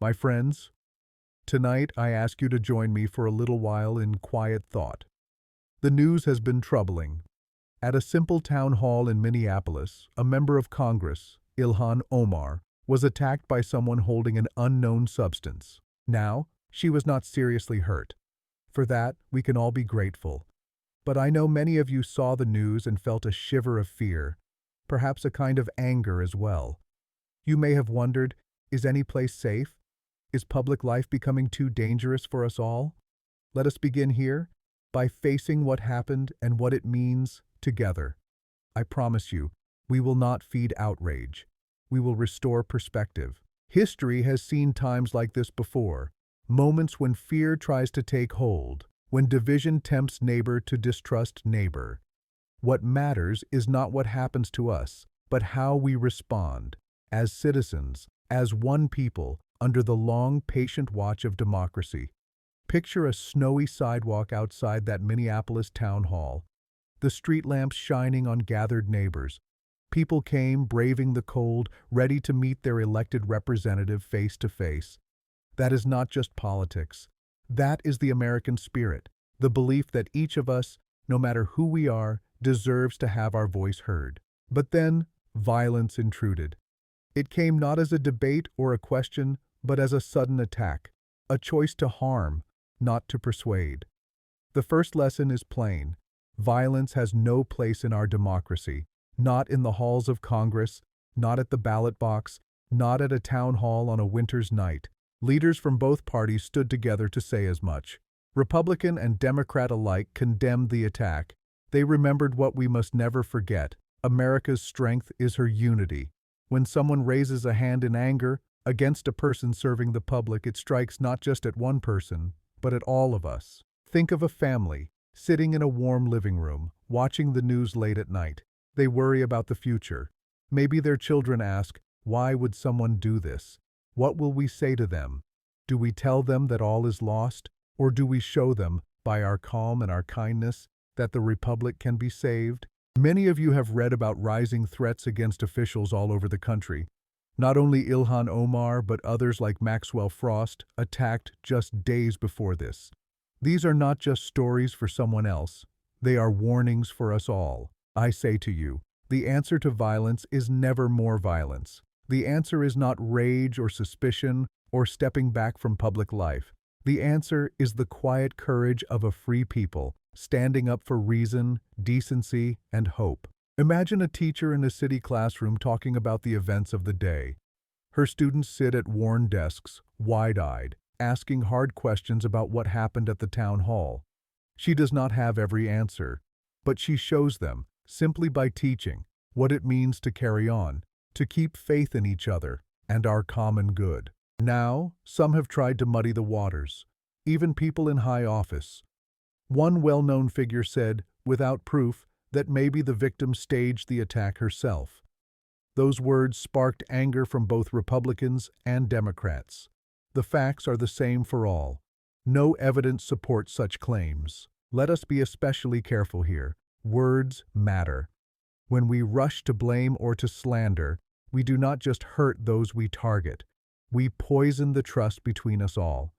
My friends, tonight I ask you to join me for a little while in quiet thought. The news has been troubling. At a simple town hall in Minneapolis, a member of Congress, Ilhan Omar, was attacked by someone holding an unknown substance. Now, she was not seriously hurt. For that, we can all be grateful. But I know many of you saw the news and felt a shiver of fear, perhaps a kind of anger as well. You may have wondered, is any place safe? Is public life becoming too dangerous for us all? Let us begin here, by facing what happened and what it means together. I promise you, we will not feed outrage. We will restore perspective. History has seen times like this before, moments when fear tries to take hold, when division tempts neighbor to distrust neighbor. What matters is not what happens to us, but how we respond, as citizens, as one people, under the long, patient watch of democracy. Picture a snowy sidewalk outside that Minneapolis town hall, the street lamps shining on gathered neighbors. People came, braving the cold, ready to meet their elected representative face to face. That is not just politics. That is the American spirit, the belief that each of us, no matter who we are, deserves to have our voice heard. But then, violence intruded. It came not as a debate or a question, but as a sudden attack, a choice to harm, not to persuade. The first lesson is plain. Violence has no place in our democracy, not in the halls of Congress, not at the ballot box, not at a town hall on a winter's night. Leaders from both parties stood together to say as much. Republican and Democrat alike condemned the attack. They remembered what we must never forget. America's strength is her unity. When someone raises a hand in anger against a person serving the public, it strikes not just at one person, but at all of us. Think of a family, sitting in a warm living room, watching the news late at night. They worry about the future. Maybe their children ask, why would someone do this? What will we say to them? Do we tell them that all is lost, or do we show them, by our calm and our kindness, that the Republic can be saved? Many of you have read about rising threats against officials all over the country. Not only Ilhan Omar, but others like Maxwell Frost, attacked just days before this. These are not just stories for someone else. They are warnings for us all. I say to you, the answer to violence is never more violence. The answer is not rage or suspicion or stepping back from public life. The answer is the quiet courage of a free people, standing up for reason, decency, and hope. Imagine a teacher in a city classroom talking about the events of the day. Her students sit at worn desks, wide-eyed, asking hard questions about what happened at the town hall. She does not have every answer, but she shows them, simply by teaching, what it means to carry on, to keep faith in each other and our common good. Now, some have tried to muddy the waters, even people in high office. One well-known figure said, without proof, that maybe the victim staged the attack herself. Those words sparked anger from both Republicans and Democrats. The facts are the same for all. No evidence supports such claims. Let us be especially careful here. Words matter. When we rush to blame or to slander, we do not just hurt those we target. We poison the trust between us all.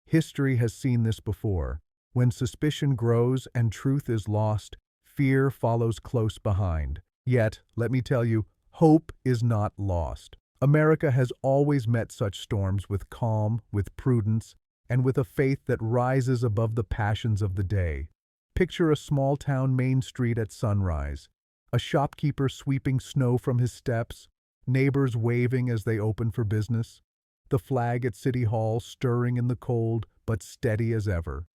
History has seen this before. When suspicion grows and truth is lost, fear follows close behind. Yet, let me tell you, hope is not lost. America has always met such storms with calm, with prudence, and with a faith that rises above the passions of the day. Picture a small-town main street at sunrise, a shopkeeper sweeping snow from his steps, neighbors waving as they open for business, the flag at City Hall stirring in the cold but steady as ever.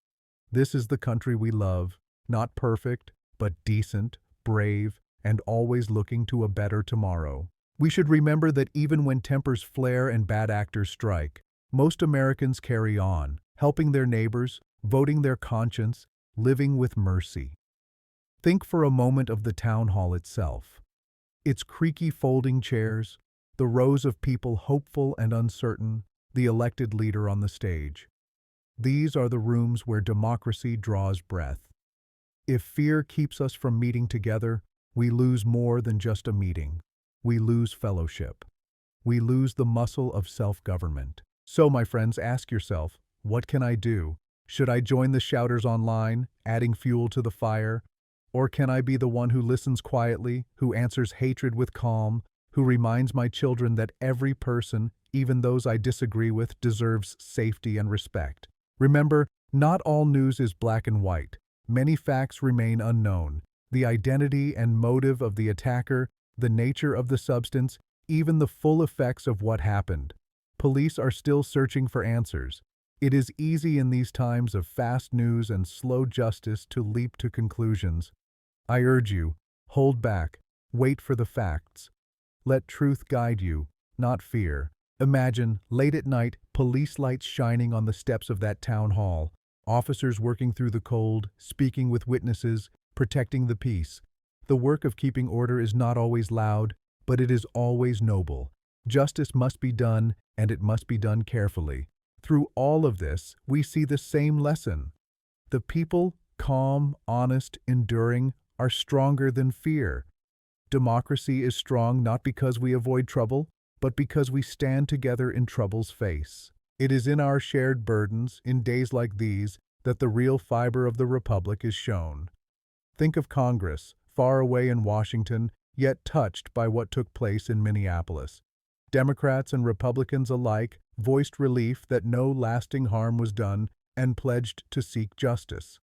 This is the country we love, not perfect, but decent, brave, and always looking to a better tomorrow. We should remember that even when tempers flare and bad actors strike, most Americans carry on, helping their neighbors, voting their conscience, living with mercy. Think for a moment of the town hall itself. Its creaky folding chairs, the rows of people hopeful and uncertain, the elected leader on the stage. These are the rooms where democracy draws breath. If fear keeps us from meeting together, we lose more than just a meeting. We lose fellowship. We lose the muscle of self-government. So, my friends, ask yourself, what can I do? Should I join the shouters online, adding fuel to the fire? Or can I be the one who listens quietly, who answers hatred with calm, who reminds my children that every person, even those I disagree with, deserves safety and respect? Remember, not all news is black and white. Many facts remain unknown. The identity and motive of the attacker, the nature of the substance, even the full effects of what happened. Police are still searching for answers. It is easy in these times of fast news and slow justice to leap to conclusions. I urge you, hold back, wait for the facts. Let truth guide you, not fear. Imagine, late at night, police lights shining on the steps of that town hall, officers working through the cold, speaking with witnesses, protecting the peace. The work of keeping order is not always loud, but it is always noble. Justice must be done, and it must be done carefully. Through all of this, we see the same lesson. The people, calm, honest, enduring, are stronger than fear. Democracy is strong not because we avoid trouble, but because we stand together in trouble's face. It is in our shared burdens, in days like these, that the real fiber of the Republic is shown. Think of Congress, far away in Washington, yet touched by what took place in Minneapolis. Democrats and Republicans alike voiced relief that no lasting harm was done and pledged to seek justice.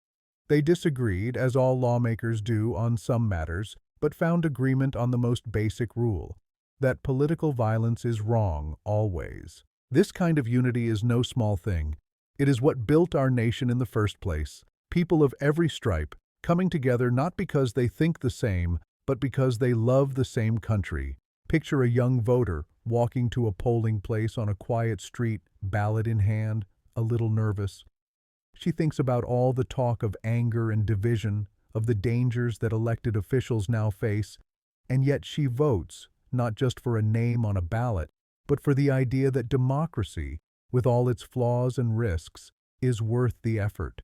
They disagreed, as all lawmakers do on some matters, but found agreement on the most basic rule, that political violence is wrong always. This kind of unity is no small thing. It is what built our nation in the first place. People of every stripe, coming together not because they think the same, but because they love the same country. Picture a young voter walking to a polling place on a quiet street, ballot in hand, a little nervous. She thinks about all the talk of anger and division, of the dangers that elected officials now face, and yet she votes, not just for a name on a ballot, but for the idea that democracy, with all its flaws and risks, is worth the effort.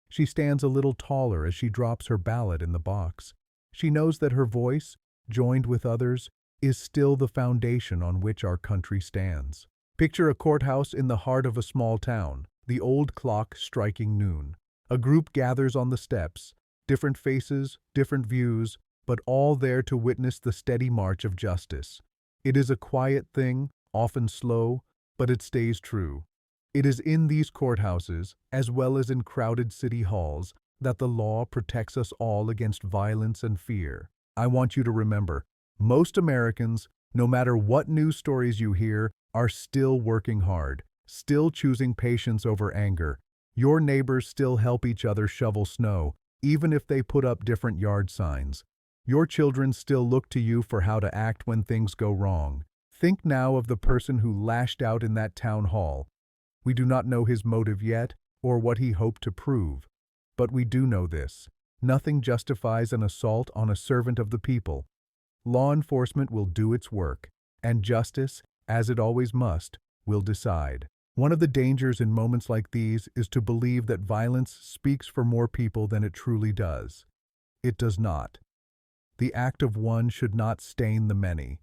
She stands a little taller as she drops her ballot in the box. She knows that her voice, joined with others, is still the foundation on which our country stands. Picture a courthouse in the heart of a small town, the old clock striking noon. A group gathers on the steps, different faces, different views, but all there to witness the steady march of justice. It is a quiet thing, often slow, but it stays true. It is in these courthouses, as well as in crowded city halls, that the law protects us all against violence and fear. I want you to remember, most Americans, no matter what news stories you hear, are still working hard, still choosing patience over anger. Your neighbors still help each other shovel snow, even if they put up different yard signs. Your children still look to you for how to act when things go wrong. Think now of the person who lashed out in that town hall. We do not know his motive yet, or what he hoped to prove. But we do know this: nothing justifies an assault on a servant of the people. Law enforcement will do its work, and justice, as it always must, will decide. One of the dangers in moments like these is to believe that violence speaks for more people than it truly does. It does not. The act of one should not stain the many.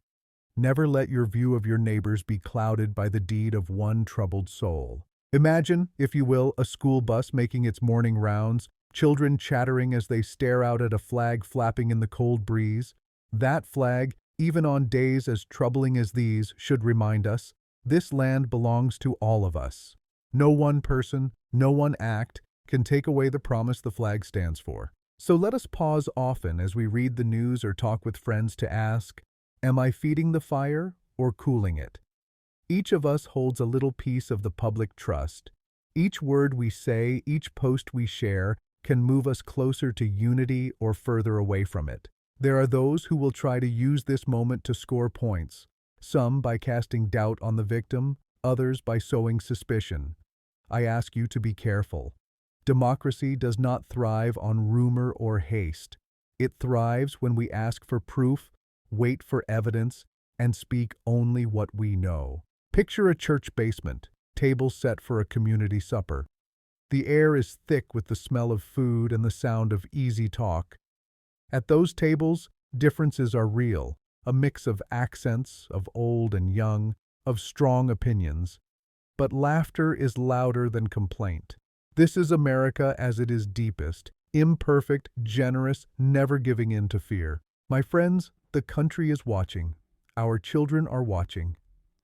Never let your view of your neighbors be clouded by the deed of one troubled soul. Imagine, if you will, a school bus making its morning rounds, children chattering as they stare out at a flag flapping in the cold breeze. That flag, even on days as troubling as these, should remind us, this land belongs to all of us. No one person, no one act, can take away the promise the flag stands for. So let us pause often as we read the news or talk with friends to ask, am I feeding the fire or cooling it? Each of us holds a little piece of the public trust. Each word we say, each post we share, can move us closer to unity or further away from it. There are those who will try to use this moment to score points, some by casting doubt on the victim, others by sowing suspicion. I ask you to be careful. Democracy does not thrive on rumor or haste. It thrives when we ask for proof, wait for evidence, and speak only what we know. Picture a church basement, tables set for a community supper. The air is thick with the smell of food and the sound of easy talk. At those tables, differences are real, a mix of accents, of old and young, of strong opinions. but laughter is louder than complaint. This is America as it is deepest, imperfect, generous, never giving in to fear. My friends, the country is watching. Our children are watching.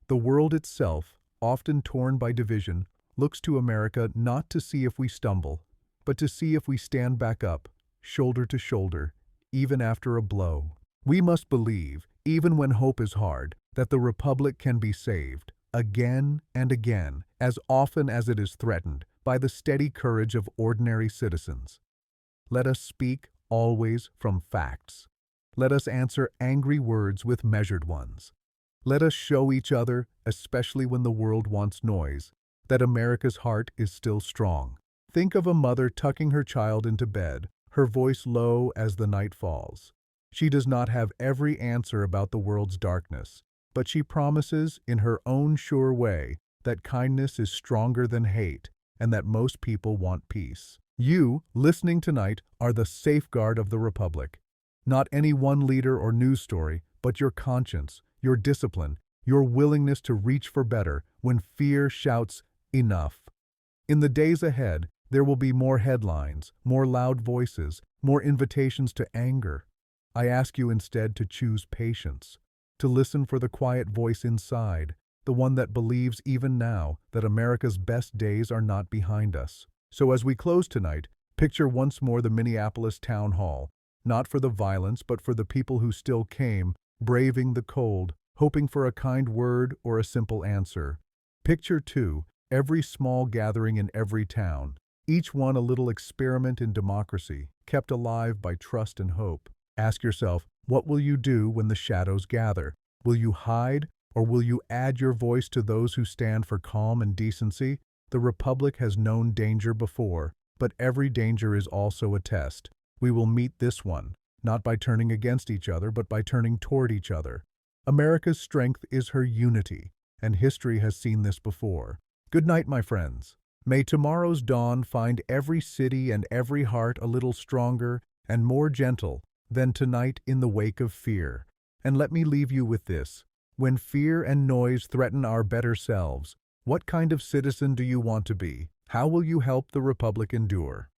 The world itself, often torn by division, looks to America not to see if we stumble, but to see if we stand back up, shoulder to shoulder, even after a blow. We must believe, even when hope is hard, that the Republic can be saved, again and again, as often as it is threatened, by the steady courage of ordinary citizens. Let us speak, always, from facts. Let us answer angry words with measured ones. Let us show each other, especially when the world wants noise, that America's heart is still strong. Think of a mother tucking her child into bed, her voice low as the night falls. She does not have every answer about the world's darkness, but she promises, in her own sure way, that kindness is stronger than hate and that most people want peace. You, listening tonight, are the safeguard of the Republic. Not any one leader or news story, but your conscience, your discipline, your willingness to reach for better when fear shouts, "Enough." In the days ahead, there will be more headlines, more loud voices, more invitations to anger. I ask you instead to choose patience, to listen for the quiet voice inside, the one that believes even now that America's best days are not behind us. So as we close tonight, picture once more the Minneapolis town hall, not for the violence but for the people who still came, braving the cold, hoping for a kind word or a simple answer. Picture, too, every small gathering in every town, each one a little experiment in democracy, kept alive by trust and hope. Ask yourself, what will you do when the shadows gather? Will you hide, or will you add your voice to those who stand for calm and decency? The Republic has known danger before, but every danger is also a test. We will meet this one, not by turning against each other, but by turning toward each other. America's strength is her unity, and history has seen this before. Good night, my friends. May tomorrow's dawn find every city and every heart a little stronger and more gentle than tonight in the wake of fear. And let me leave you with this. When fear and noise threaten our better selves, what kind of citizen do you want to be? How will you help the Republic endure?